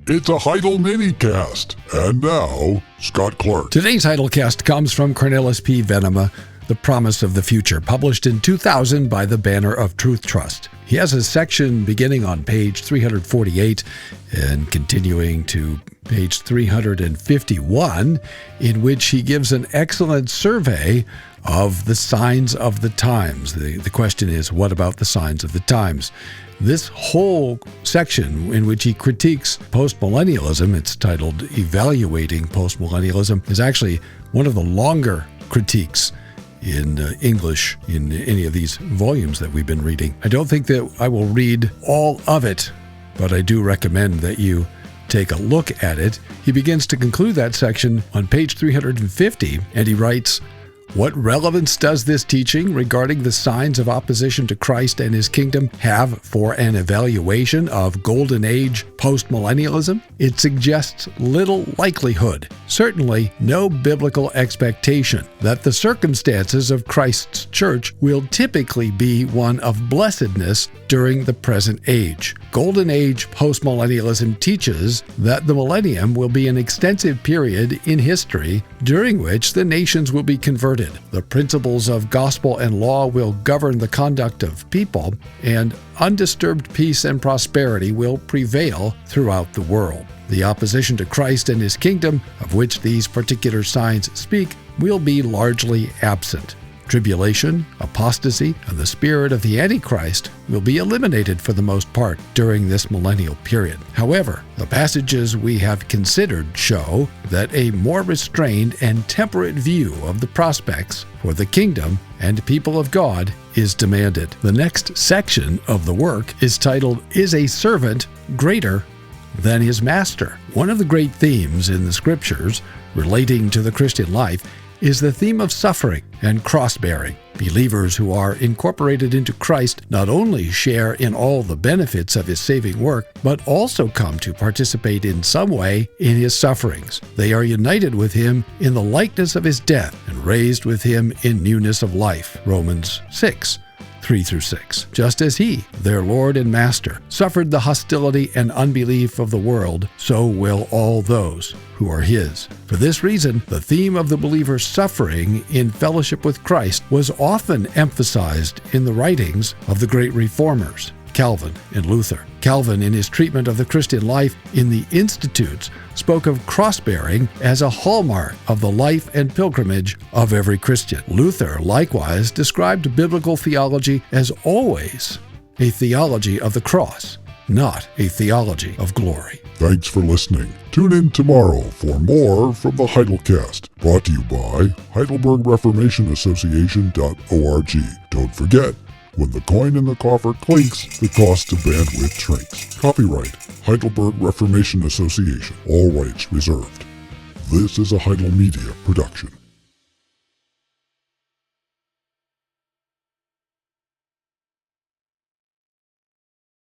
It's a Heidel minicast. And now, Scott Clark. Today's Heidelcast comes from Cornelis P. Venema, The Promise of the Future, published in 2000 by the Banner of Truth Trust. He has a section beginning on page 348 and continuing to page 351, in which he gives an excellent survey of the signs of the times. The question is, what about the signs of the times? This whole section in which he critiques postmillennialism, it's titled Evaluating Postmillennialism, is actually one of the longer critiques in English in any of these volumes that we've been reading. I don't think that I will read all of it, but I do recommend that you take a look at it. He begins to conclude that section on page 350, and he writes, "What relevance does this teaching regarding the signs of opposition to Christ and his kingdom have for an evaluation of Golden Age postmillennialism? It suggests little likelihood, certainly no biblical expectation, that the circumstances of Christ's church will typically be one of blessedness during the present age. Golden Age postmillennialism teaches that the millennium will be an extensive period in history during which the nations will be converted. The principles of gospel and law will govern the conduct of people, and undisturbed peace and prosperity will prevail throughout the world. The opposition to Christ and his kingdom, of which these particular signs speak, will be largely absent. Tribulation, apostasy, and the spirit of the Antichrist will be eliminated for the most part during this millennial period. However, the passages we have considered show that a more restrained and temperate view of the prospects for the kingdom and people of God is demanded." The next section of the work is titled, "Is a Servant Greater Than His Master?" One of the great themes in the scriptures relating to the Christian life is the theme of suffering and cross-bearing. Believers who are incorporated into Christ not only share in all the benefits of his saving work, but also come to participate in some way in his sufferings. They are united with him in the likeness of his death and raised with him in newness of life. Romans 6. 3-6. Just as he, their Lord and Master, suffered the hostility and unbelief of the world, so will all those who are his. For this reason, the theme of the believer's suffering in fellowship with Christ was often emphasized in the writings of the great reformers, Calvin and Luther. Calvin, in his treatment of the Christian life in the Institutes, spoke of cross-bearing as a hallmark of the life and pilgrimage of every Christian. Luther likewise described biblical theology as always a theology of the cross, not a theology of glory. Thanks for listening. Tune in tomorrow for more from the Heidelcast, brought to you by HeidelbergReformationAssociation.org. Don't forget, when the coin in the coffer clinks, the cost of bandwidth shrinks. Copyright Heidelberg Reformation Association. All rights reserved. This is a Heidel Media production.